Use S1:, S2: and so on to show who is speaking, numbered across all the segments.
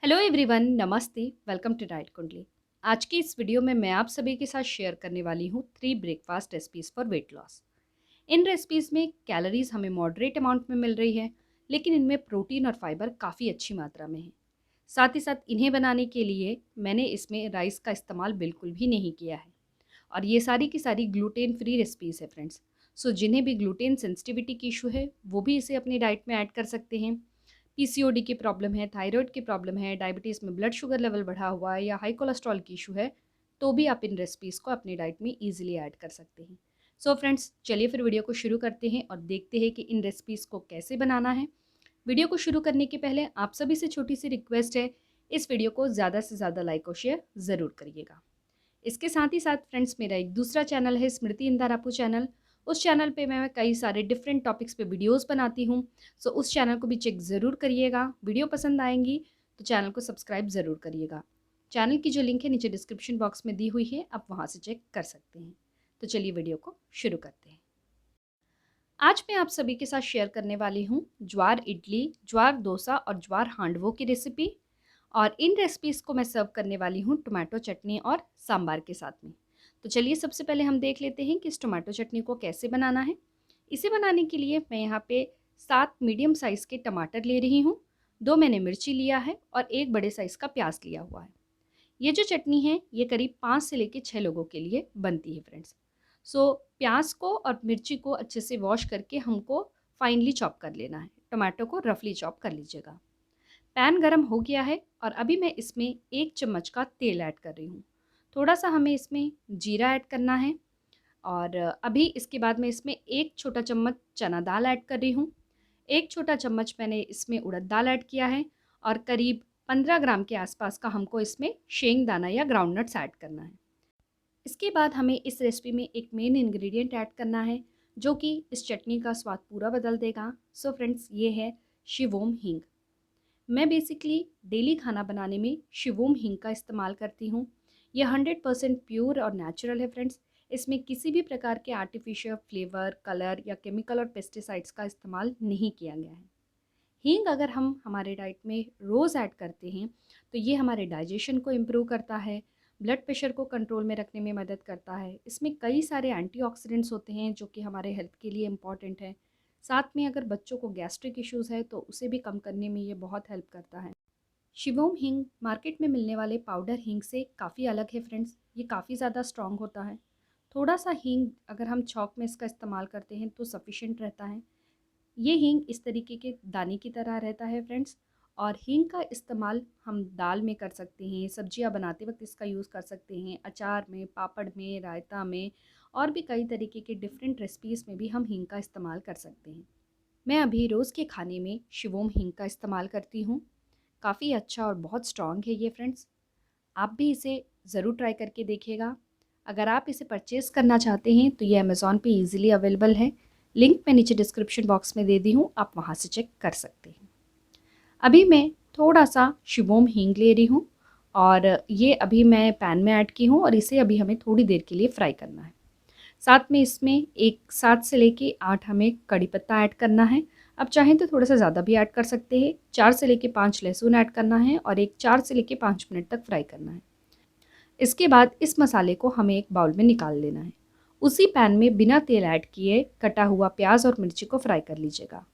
S1: Hello everyone, नमस्ते। Welcome to diet कुंडली। आज की इस वीडियो में मैं आप सभी के साथ शेयर करने वाली हूँ 3 breakfast recipes for weight loss. In recipes में कैलोरीज हमें मॉडरेट अमाउंट में मिल रही है, लेकिन इनमें प्रोटीन और फाइबर काफ़ी अच्छी मात्रा में है। साथ ही साथ इन्हें बनाने के लिए मैंने इसमें राइस का इस्तेमाल बिल्कुल भी नहीं किया है। और ये सारी की सारी ग्लूटेन फ्री रेसिपीज़ है फ्रेंड्स। सो जिन्हें भी ग्लूटेन सेंसिटिविटी की इशू है वो भी इसे अपनी डाइट में ऐड कर सकते हैं। पीसीओडी की प्रॉब्लम है, थायराइड की प्रॉब्लम है, डायबिटीज़ में ब्लड शुगर लेवल बढ़ा हुआ है या हाई कोलेस्ट्रॉल की इशू है, तो भी आप इन रेसिपीज़ को अपनी डाइट में ईजिली ऐड कर सकते हैं। सो फ्रेंड्स, चलिए फिर वीडियो को शुरू करते हैं और देखते हैं कि इन रेसिपीज़ को कैसे बनाना है। वीडियो को शुरू करने के पहले आप सभी से छोटी सी रिक्वेस्ट है, इस वीडियो को ज़्यादा से ज़्यादा लाइक और शेयर ज़रूर करिएगा। इसके साथ ही साथ फ्रेंड्स, मेरा एक दूसरा चैनल है स्मृति इंदारापू चैनल। उस चैनल पे मैं कई सारे डिफरेंट टॉपिक्स पे वीडियोस बनाती हूँ। सो उस चैनल को भी चेक ज़रूर करिएगा। वीडियो पसंद आएंगी तो चैनल को सब्सक्राइब ज़रूर करिएगा। चैनल की जो लिंक है नीचे डिस्क्रिप्शन बॉक्स में दी हुई है, आप वहाँ से चेक कर सकते हैं। तो चलिए वीडियो को शुरू करते हैं। आज मैं आप सभी के साथ शेयर करने वाली हूँ ज्वार इडली, ज्वार डोसा और ज्वार हांडवो की रेसिपी। और इन रेसिपीज़ को मैं सर्व करने वाली हूँ टोमेटो चटनी और सांबार के साथ में। तो चलिए सबसे पहले हम देख लेते हैं कि इस टोमेटो चटनी को कैसे बनाना है। इसे बनाने के लिए मैं यहाँ पे 7 मीडियम साइज़ के टमाटर ले रही हूँ, 2 मैंने मिर्ची लिया है और 1 बड़े साइज़ का प्याज लिया हुआ है। ये जो चटनी है ये करीब 5 से लेकर 6 लोगों के लिए बनती है फ्रेंड्स। सो प्याज को और मिर्ची को अच्छे से वॉश करके हमको फाइनली चॉप कर लेना है। टोमेटो को रफली चॉप कर लीजिएगा। पैन गरम हो गया है और अभी मैं इसमें 1 चम्मच का तेल ऐड कर रही हूँ। थोड़ा सा हमें इसमें जीरा ऐड करना है और अभी इसके बाद मैं इसमें 1 छोटा चम्मच चना दाल ऐड कर रही हूँ। 1 छोटा चम्मच मैंने इसमें उड़द दाल ऐड किया है और करीब 15 ग्राम के आसपास का हमको इसमें शेंग दाना या ग्राउंड नट्स ऐड करना है। इसके बाद हमें इस रेसिपी में एक मेन इंग्रेडिएंट ऐड करना है जो कि इस चटनी का स्वाद पूरा बदल देगा। सो फ्रेंड्स, ये है शिवोम हींग। मैं बेसिकली डेली खाना बनाने में शिवोम हींग का इस्तेमाल करती हूँ। यह 100% प्योर और नेचुरल है फ्रेंड्स। इसमें किसी भी प्रकार के आर्टिफिशियल फ्लेवर, कलर या केमिकल और पेस्टिसाइड्स का इस्तेमाल नहीं किया गया है। हींग अगर हम हमारे डाइट में रोज़ ऐड करते हैं तो ये हमारे डाइजेशन को इम्प्रूव करता है, ब्लड प्रेशर को कंट्रोल में रखने में मदद करता है। इसमें कई सारे एंटीऑक्सीडेंट्स होते हैं जो कि हमारे हेल्थ के लिए इम्पॉर्टेंट है। साथ में अगर बच्चों को गैस्ट्रिक इश्यूज़ है तो उसे भी कम करने में ये बहुत हेल्प करता है। शिवोम हींग मार्केट में मिलने वाले पाउडर हींग से काफ़ी अलग है फ्रेंड्स। ये काफ़ी ज़्यादा स्ट्रॉन्ग होता है। थोड़ा सा हींग अगर हम छौंक में इसका इस्तेमाल करते हैं तो सफिशिएंट रहता है। ये हींग इस तरीके के दाने की तरह रहता है फ्रेंड्स। और हींग का इस्तेमाल हम दाल में कर सकते हैं, सब्जियां बनाते वक्त इसका यूज़ कर सकते हैं, अचार में, पापड़ में, रायता में और भी कई तरीके के डिफरेंट रेसिपीज़ में भी हम हींग का इस्तेमाल कर सकते हैं। मैं अभी रोज़ के खाने में शिवोम हींग का इस्तेमाल करती हूँ। काफ़ी अच्छा और बहुत स्ट्रॉन्ग है ये फ्रेंड्स। आप भी इसे ज़रूर ट्राई करके देखिएगा। अगर आप इसे परचेज़ करना चाहते हैं तो ये अमेज़ॉन पे ईज़िली अवेलेबल है। लिंक मैं नीचे डिस्क्रिप्शन बॉक्स में दे दी हूँ, आप वहाँ से चेक कर सकते हैं। अभी मैं थोड़ा सा शिवोम हींग ले रही हूँ और ये अभी मैं पैन में ऐड की हूँ और इसे अभी हमें थोड़ी देर के लिए फ्राई करना है। साथ में इसमें एक 7 से लेके 8 हमें कड़ी पत्ता ऐड करना है। अब चाहें तो थोड़ा सा ज़्यादा भी ऐड कर सकते हैं। 4 से लेके 5 लहसुन ऐड करना है और एक 4 से लेके 5 मिनट तक फ्राई करना है। इसके बाद इस मसाले को हमें एक बाउल में निकाल लेना है। उसी पैन में बिना तेल ऐड किए कटा हुआ प्याज और मिर्ची को फ्राई कर लीजिएगा।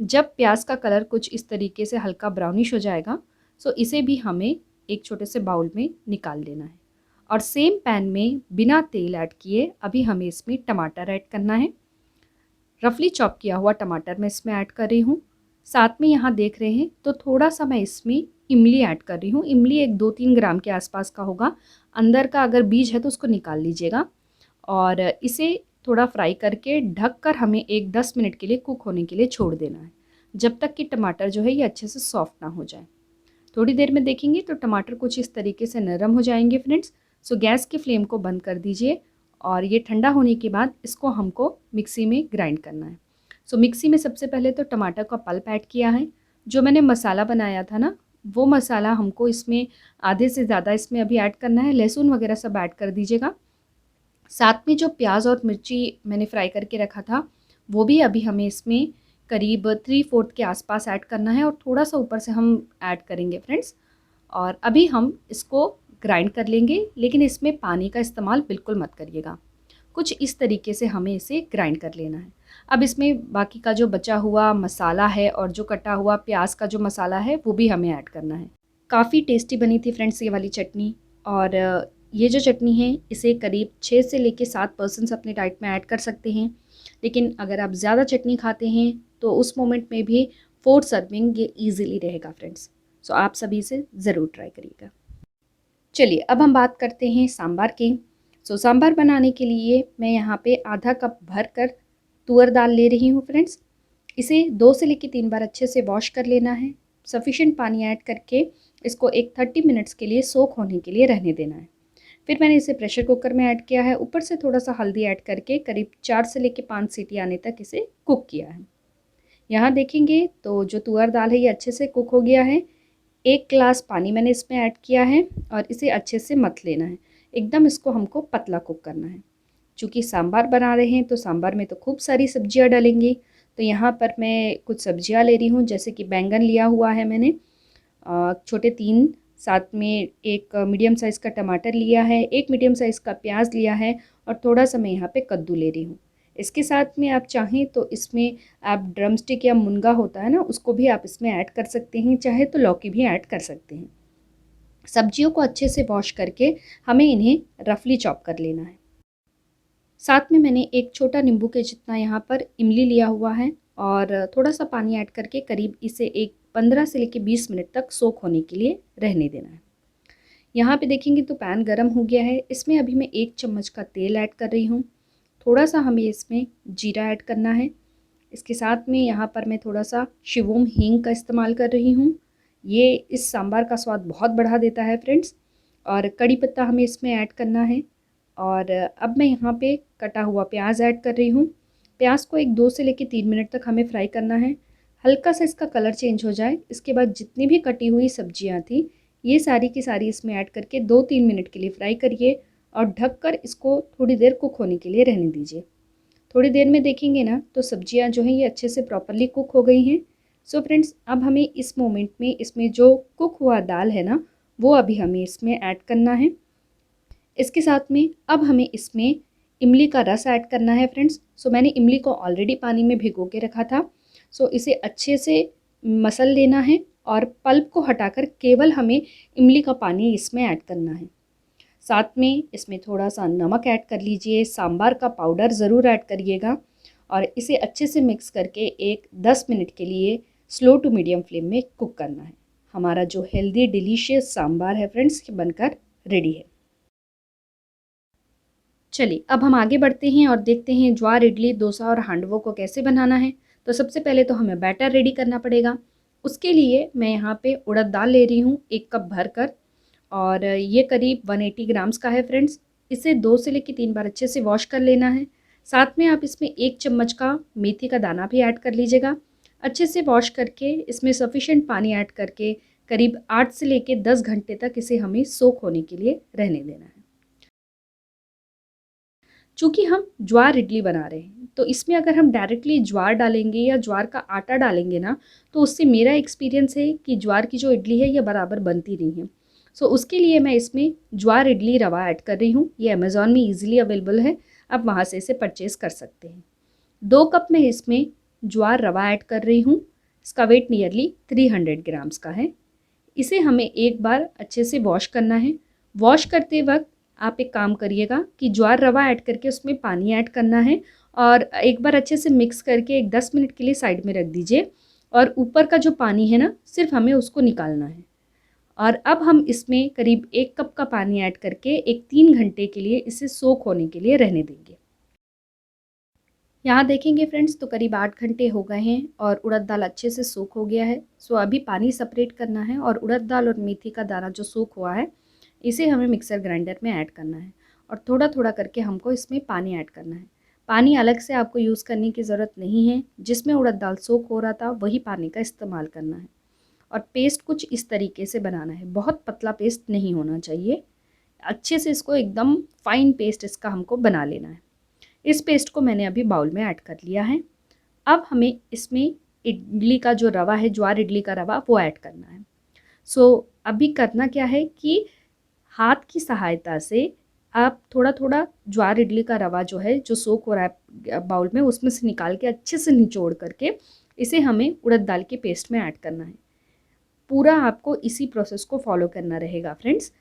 S1: जब प्याज का कलर कुछ इस तरीके से हल्का ब्राउनिश हो जाएगा तो इसे भी हमें एक छोटे से बाउल में निकाल लेना है। और सेम पैन में बिना तेल ऐड किए अभी हमें इसमें टमाटर ऐड करना है। रफली चॉप किया हुआ टमाटर मैं इसमें ऐड कर रही हूँ। साथ में यहाँ देख रहे हैं तो थोड़ा सा मैं इसमें इमली ऐड कर रही हूँ। इमली एक 2-3 ग्राम के आसपास का होगा। अंदर का अगर बीज है तो उसको निकाल लीजिएगा। और इसे थोड़ा फ्राई करके ढक कर हमें एक 10 मिनट के लिए कुक होने के लिए छोड़ देना है, जब तक कि टमाटर जो है ये अच्छे से सॉफ्ट ना हो जाए। थोड़ी देर में देखेंगे तो टमाटर कुछ इस तरीके से नरम हो जाएंगे फ्रेंड्स। सो गैस की फ्लेम को बंद कर दीजिए और ये ठंडा होने के बाद इसको हमको मिक्सी में ग्राइंड करना है। सो मिक्सी में सबसे पहले तो टमाटर का पल्प ऐड किया है। जो मैंने मसाला बनाया था ना, वो मसाला हमको इसमें आधे से ज़्यादा इसमें अभी ऐड करना है। लहसुन वगैरह सब ऐड कर दीजिएगा। साथ में जो प्याज और मिर्ची मैंने फ्राई करके रखा था वो भी अभी हमें इसमें करीब 3/4 के आसपास ऐड करना है और थोड़ा सा ऊपर से हम ऐड करेंगे फ्रेंड्स। और अभी हम इसको ग्राइंड कर लेंगे, लेकिन इसमें पानी का इस्तेमाल बिल्कुल मत करिएगा। कुछ इस तरीके से हमें इसे ग्राइंड कर लेना है। अब इसमें बाकी का जो बचा हुआ मसाला है और जो कटा हुआ प्याज का जो मसाला है वो भी हमें ऐड करना है। काफ़ी टेस्टी बनी थी फ्रेंड्स ये वाली चटनी। और ये जो चटनी है इसे करीब 6 से लेके 7 पर्सन्स अपने डाइट में ऐड कर सकते हैं। लेकिन अगर आप ज़्यादा चटनी खाते हैं तो उस मोमेंट में भी 4 सर्विंग ये ईज़िली रहेगा फ्रेंड्स। सो आप सभी इसे ज़रूर ट्राई करिएगा। चलिए अब हम बात करते हैं सांभर की। सांभर बनाने के लिए मैं यहाँ पे आधा कप भर कर तुअर दाल ले रही हूँ फ्रेंड्स। इसे 2 से लेकर 3 बार अच्छे से वॉश कर लेना है। सफिशेंट पानी ऐड करके इसको एक 30 मिनट्स के लिए सोक होने के लिए रहने देना है। फिर मैंने इसे प्रेशर कुकर में ऐड किया है। ऊपर से थोड़ा सा हल्दी ऐड करके करीब 4 से लेकर 5 सीटी आने तक इसे कुक किया है। यहाँ देखेंगे तो जो तुअर दाल है ये अच्छे से कुक हो गया है। 1 ग्लास पानी मैंने इसमें ऐड किया है और इसे अच्छे से मथ लेना है। एकदम इसको हमको पतला कुक करना है। चूँकि सांभर बना रहे हैं तो सांभर में तो खूब सारी सब्जियां डालेंगी। तो यहाँ पर मैं कुछ सब्जियां ले रही हूँ, जैसे कि बैंगन लिया हुआ है मैंने छोटे 3, साथ में एक मीडियम साइज़ का टमाटर लिया है, एक मीडियम साइज़ का प्याज लिया है और थोड़ा सा मैं यहाँ पे कद्दू ले रही हूँ। इसके साथ में आप चाहें तो इसमें आप ड्रमस्टिक या मुनगा होता है ना, उसको भी आप इसमें ऐड कर सकते हैं, चाहे तो लौकी भी ऐड कर सकते हैं। सब्जियों को अच्छे से वॉश करके हमें इन्हें रफली चॉप कर लेना है। साथ में मैंने एक छोटा नींबू के जितना यहाँ पर इमली लिया हुआ है और थोड़ा सा पानी ऐड करके करीब इसे एक 15 से लेकर 20 मिनट तक सोक होने के लिए रहने देना है। यहाँ पे देखेंगे तो पैन गरम हो गया है। इसमें अभी मैं 1 चम्मच का तेल ऐड कर रही हूँ। थोड़ा सा हमें इसमें जीरा ऐड करना है। इसके साथ में यहाँ पर मैं थोड़ा सा शिवोम हींग का इस्तेमाल कर रही हूँ। ये इस सांभर का स्वाद बहुत बढ़ा देता है फ्रेंड्स। और कड़ी पत्ता हमें इसमें ऐड करना है। और अब मैं यहाँ पे कटा हुआ प्याज ऐड कर रही हूँ। प्याज को एक 2 से लेकर 3 मिनट तक हमें फ्राई करना है। हल्का सा इसका कलर चेंज हो जाए, इसके बाद जितनी भी कटी हुई सब्जियाँ थी ये सारी की सारी इसमें ऐड करके 2-3 मिनट के लिए फ्राई करिए और ढककर इसको थोड़ी देर कुक होने के लिए रहने दीजिए। थोड़ी देर में देखेंगे ना तो सब्जियां जो हैं ये अच्छे से प्रॉपरली कुक हो गई हैं। सो फ्रेंड्स अब हमें इस मोमेंट में इसमें जो कुक हुआ दाल है ना वो अभी हमें इसमें ऐड करना है। इसके साथ में अब हमें इसमें इमली का रस ऐड करना है फ्रेंड्स। सो मैंने इमली को ऑलरेडी पानी में भिगो के रखा था। सो इसे अच्छे से मसल लेना है और पल्प को हटाकर केवल हमें इमली का पानी इसमें ऐड करना है। साथ में इसमें थोड़ा सा नमक ऐड कर लीजिए, सांभर का पाउडर ज़रूर ऐड करिएगा और इसे अच्छे से मिक्स करके एक 10 मिनट के लिए स्लो टू मीडियम फ्लेम में कुक करना है। हमारा जो हेल्दी डिलीशियस सांभर है फ्रेंड्स बनकर रेडी है। चलिए अब हम आगे बढ़ते हैं और देखते हैं ज्वार, इडली, डोसा और हांडवों को कैसे बनाना है। तो सबसे पहले तो हमें बैटर रेडी करना पड़ेगा। उसके लिए मैं यहाँ पे उड़द दाल ले रही हूँ 1 कप भर कर और ये करीब 180 ग्राम्स का है फ्रेंड्स। इसे 2 से लेकर 3 बार अच्छे से वॉश कर लेना है। साथ में आप इसमें 1 चम्मच का मेथी का दाना भी ऐड कर लीजिएगा। अच्छे से वॉश करके इसमें सफिशेंट पानी ऐड करके करीब 8 से लेकर 10 घंटे तक इसे हमें सोक होने के लिए रहने देना है। चूँकि हम ज्वार इडली बना रहे हैं तो इसमें अगर हम डायरेक्टली ज्वार डालेंगे या ज्वार का आटा डालेंगे ना तो उससे मेरा एक्सपीरियंस है कि ज्वार की जो इडली है ये बराबर बनती नहीं है। सो उसके लिए मैं इसमें ज्वार इडली रवा ऐड कर रही हूँ। ये अमेज़ॉन में ईजिली अवेलेबल है, आप वहाँ से इसे परचेज़ कर सकते हैं। 2 कप में इसमें ज्वार रवा ऐड कर रही हूँ। इसका वेट नियरली 300 ग्राम्स का है। इसे हमें एक बार अच्छे से वॉश करना है। वॉश करते वक्त आप एक काम करिएगा कि ज्वार रवा ऐड करके उसमें पानी ऐड करना है और एक बार अच्छे से मिक्स करके एक 10 मिनट के लिए साइड में रख दीजिए और ऊपर का जो पानी है ना सिर्फ हमें उसको निकालना है। और अब हम इसमें करीब 1 कप का पानी ऐड करके एक 3 घंटे के लिए इसे सोक होने के लिए रहने देंगे। यहाँ देखेंगे फ्रेंड्स तो करीब 8 घंटे हो गए हैं और उड़द दाल अच्छे से सोक हो गया है। सो अभी पानी सेपरेट करना है और उड़द दाल और मेथी का दाना जो सोक हुआ है इसे हमें मिक्सर ग्राइंडर में ऐड करना है और थोड़ा थोड़ा करके हमको इसमें पानी ऐड करना है। पानी अलग से आपको यूज़ करने की ज़रूरत नहीं है, जिसमें उड़द दाल सोक हो रहा था वही पानी का इस्तेमाल करना है। और पेस्ट कुछ इस तरीके से बनाना है, बहुत पतला पेस्ट नहीं होना चाहिए। अच्छे से इसको एकदम फाइन पेस्ट इसका हमको बना लेना है। इस पेस्ट को मैंने अभी बाउल में ऐड कर लिया है। अब हमें इसमें इडली का जो रवा है, ज्वार इडली का रवा, वो ऐड करना है। सो अभी करना क्या है कि हाथ की सहायता से आप थोड़ा थोड़ा ज्वार इडली का रवा जो है, जो सोक हो रहा है बाउल में, उसमें से निकाल के अच्छे से निचोड़ करके इसे हमें उड़द दाल के पेस्ट में ऐड करना है। पूरा आपको इसी प्रोसेस को फॉलो करना रहेगा फ्रेंड्स।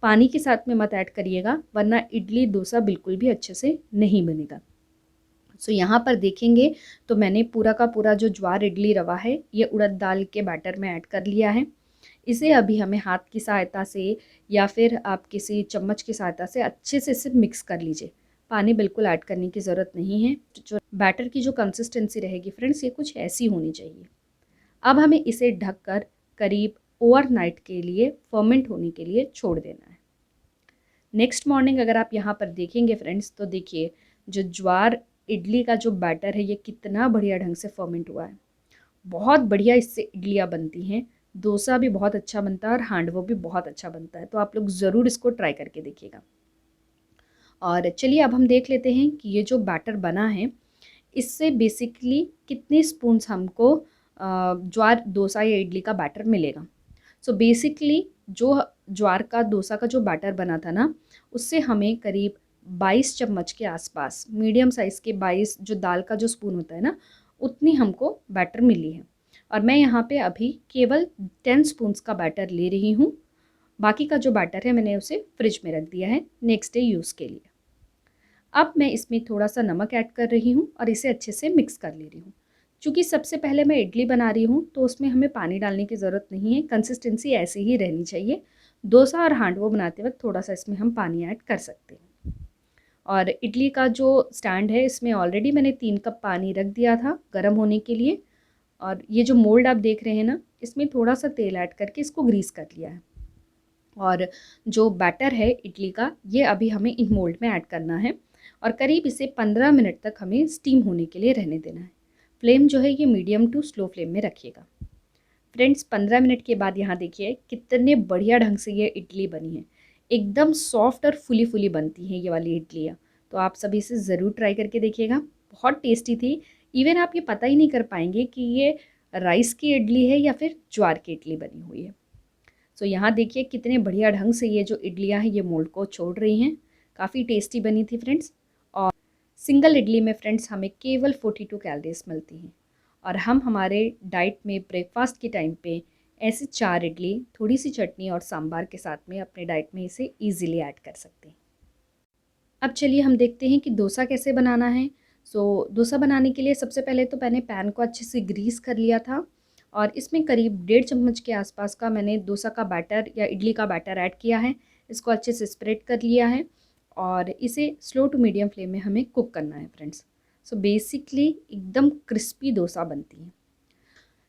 S1: पानी के साथ में मत ऐड करिएगा, वरना इडली डोसा बिल्कुल भी अच्छे से नहीं बनेगा। सो यहाँ पर देखेंगे तो मैंने पूरा का पूरा जो ज्वार इडली रवा है ये उड़द दाल के बैटर में ऐड कर लिया है। इसे अभी हमें हाथ की सहायता से या फिर आप किसी चम्मच की सहायता से अच्छे से इसे मिक्स कर लीजिए। पानी बिल्कुल ऐड करने की ज़रूरत नहीं है। जो बैटर की जो कंसिस्टेंसी रहेगी फ्रेंड्स, ये कुछ ऐसी होनी चाहिए। अब हमें इसे ढककर करीब ओवरनाइट के लिए फर्मेंट होने के लिए छोड़ देना है। नेक्स्ट मॉर्निंग अगर आप यहाँ पर देखेंगे फ्रेंड्स, तो देखिए जो ज्वार इडली का जो बैटर है ये कितना बढ़िया ढंग से फर्मेंट हुआ है। बहुत बढ़िया इससे इडलियाँ बनती हैं, डोसा भी बहुत अच्छा बनता है और हांडवो भी बहुत अच्छा बनता है। तो आप लोग ज़रूर इसको ट्राई करके देखिएगा। और चलिए अब हम देख लेते हैं कि ये जो बैटर बना है इससे बेसिकली कितने स्पून्स हमको ज्वार डोसा या इडली का बैटर मिलेगा। सो बेसिकली जो ज्वार का डोसा का जो बैटर बना था ना, उससे हमें करीब 22 चम्मच के आसपास, मीडियम साइज़ के 22 जो दाल का जो स्पून होता है ना, उतनी हमको बैटर मिली है। और मैं यहाँ पे अभी केवल 10 स्पून्स का बैटर ले रही हूँ। बाकी का जो बैटर है मैंने उसे फ्रिज में रख दिया है नेक्स्ट डे यूज़ के लिए। अब मैं इसमें थोड़ा सा नमक ऐड कर रही हूँ और इसे अच्छे से मिक्स कर ले रही हूँ। चूँकि सबसे पहले मैं इडली बना रही हूँ तो उसमें हमें पानी डालने की ज़रूरत नहीं है, कंसिस्टेंसी ऐसी ही रहनी चाहिए। डोसा और हांडवो बनाते वक्त थोड़ा सा इसमें हम पानी ऐड कर सकते हैं। और इडली का जो स्टैंड है इसमें ऑलरेडी मैंने 3 कप पानी रख दिया था गर्म होने के लिए। और ये जो मोल्ड आप देख रहे हैं ना, इसमें थोड़ा सा तेल ऐड करके इसको ग्रीस कर लिया है। और जो बैटर है इडली का, ये अभी हमें इन मोल्ड में ऐड करना है और करीब इसे 15 मिनट तक हमें स्टीम होने के लिए रहने देना है। फ्लेम जो है ये मीडियम टू स्लो फ्लेम में रखिएगा। फ्रेंड्स 15 मिनट के बाद यहाँ देखिए कितने बढ़िया ढंग से ये इडली बनी है। एकदम सॉफ्ट और फुली फुली बनती हैं ये वाली इडलियाँ। तो आप सभी इसे ज़रूर ट्राई करके देखिएगा, बहुत टेस्टी थी। इवन आप ये पता ही नहीं कर पाएंगे कि ये राइस की इडली है या फिर ज्वार की इडली बनी हुई है। सो यहाँ देखिए कितने बढ़िया ढंग से ये जो इडलियाँ हैं ये मोल्ड को छोड़ रही हैं। काफ़ी टेस्टी बनी थी फ्रेंड्स। और सिंगल इडली में फ्रेंड्स हमें केवल 42 कैलोरीज मिलती हैं और हम हमारे डाइट में ब्रेकफास्ट के टाइम पे ऐसे 4 इडली, थोड़ी सी चटनी और सांभर के साथ में अपने डाइट में इसे ईजिली ऐड कर सकते हैं। अब चलिए हम देखते हैं कि डोसा कैसे बनाना है। डोसा बनाने के लिए सबसे पहले तो मैंने पैन को अच्छे से ग्रीस कर लिया था और इसमें करीब 1.5 चम्मच के आसपास का मैंने डोसा का बैटर या इडली का बैटर ऐड किया है। इसको अच्छे से स्प्रेड कर लिया है और इसे स्लो टू मीडियम फ्लेम में हमें कुक करना है फ्रेंड्स। बेसिकली एकदम क्रिस्पी डोसा बनती है।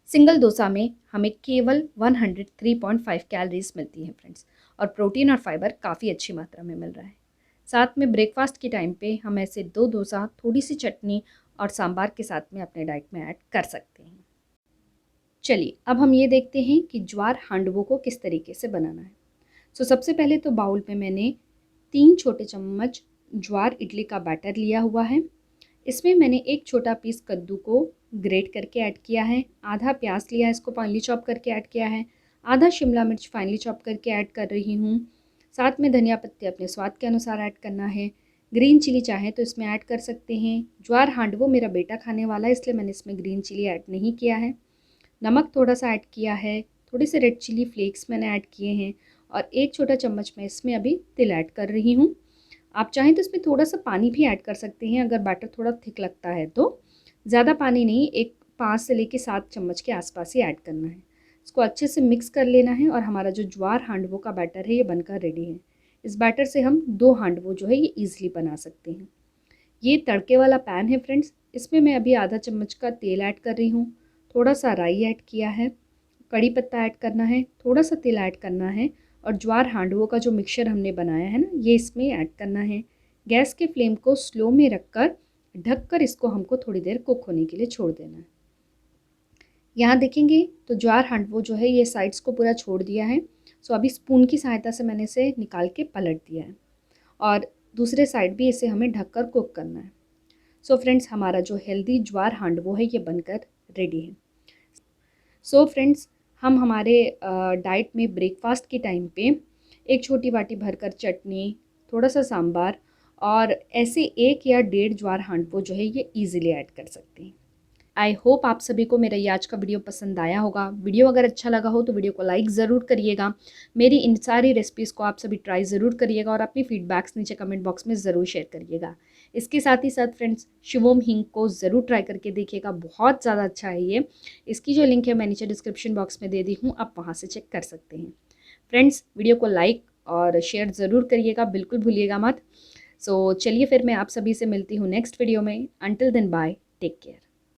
S1: सिंगल डोसा में हमें केवल 103.5 कैलोरीज मिलती हैं फ्रेंड्स और प्रोटीन और फाइबर काफ़ी अच्छी मात्रा में मिल रहा है। साथ में ब्रेकफास्ट के टाइम पे हम ऐसे 2 डोसा, थोड़ी सी चटनी और सांभर के साथ में अपने डाइट में ऐड कर सकते हैं। चलिए अब हम ये देखते हैं कि ज्वार हांडवो को किस तरीके से बनाना है। सबसे पहले तो बाउल में मैंने 3 छोटे चम्मच ज्वार इडली का बैटर लिया हुआ है। इसमें मैंने एक छोटा पीस कद्दू को ग्रेट करके ऐड किया है, आधा प्याज लिया है, इसको फाइनली चॉप करके ऐड किया है, आधा शिमला मिर्च फाइनली चॉप करके ऐड कर रही हूँ। साथ में धनिया पत्ते अपने स्वाद के अनुसार ऐड करना है। ग्रीन चिली चाहे तो इसमें ऐड कर सकते हैं। ज्वार हांडवो मेरा बेटा खाने वाला है इसलिए मैंने इसमें ग्रीन चिली ऐड नहीं किया है। नमक थोड़ा सा ऐड किया है, थोड़े से रेड चिली फ्लेक्स मैंने ऐड किए हैं और एक छोटा चम्मच मैं इसमें अभी तिल ऐड कर रही हूँ। आप चाहें तो इसमें थोड़ा सा पानी भी ऐड कर सकते हैं अगर बैटर थोड़ा थिक लगता है तो। ज़्यादा पानी नहीं, एक 5 से लेके 7 चम्मच के आसपास ही ऐड करना है। इसको अच्छे से मिक्स कर लेना है और हमारा जो ज्वार हांडवो का बैटर है ये बनकर रेडी है। इस बैटर से हम 2 हांडवो जो है ये ईजिली बना सकते हैं। ये तड़के वाला पैन है फ्रेंड्स, इसमें मैं अभी आधा चम्मच का तेल ऐड कर रही हूँ, थोड़ा सा राई ऐड किया है, कड़ी पत्ता ऐड करना है, थोड़ा सा तिल ऐड करना है और ज्वार हांडवो का जो मिक्सचर हमने बनाया है ना ये इसमें ऐड करना है। गैस के फ्लेम को स्लो में रखकर ढककर इसको हमको थोड़ी देर कुक होने के लिए छोड़ देना है। यहाँ देखेंगे तो ज्वार हांडवो जो है ये साइड्स को पूरा छोड़ दिया है। अभी स्पून की सहायता से मैंने इसे निकाल के पलट दिया है और दूसरे साइड भी इसे हमें ढककर कुक करना है। फ्रेंड्स हमारा जो हेल्दी ज्वार हांडवो है ये बनकर रेडी है। फ्रेंड्स हम हमारे डाइट में ब्रेकफास्ट के टाइम पे एक छोटी बाटी भरकर चटनी, थोड़ा सा सांभर और ऐसे 1 या डेढ़ ज्वार हांडवो जो है ये ईज़िली ऐड कर सकते हैं। आई होप आप सभी को मेरा ये आज का वीडियो पसंद आया होगा। वीडियो अगर अच्छा लगा हो तो वीडियो को लाइक ज़रूर करिएगा। मेरी इन सारी रेसिपीज़ को आप सभी ट्राई ज़रूर करिएगा और अपनी फीडबैक्स नीचे कमेंट बॉक्स में ज़रूर शेयर करिएगा। इसके साथ ही साथ फ्रेंड्स, शिवोम हींग को ज़रूर ट्राई करके देखिएगा, बहुत ज़्यादा अच्छा है ये। इसकी जो लिंक है मैं नीचे डिस्क्रिप्शन बॉक्स में दे दी हूँ, आप वहाँ से चेक कर सकते हैं। फ्रेंड्स, वीडियो को लाइक और शेयर ज़रूर करिएगा, बिल्कुल भूलिएगा मत। सो चलिए फिर मैं आप सभी से मिलती हूँ नेक्स्ट वीडियो में। Until then bye, take care.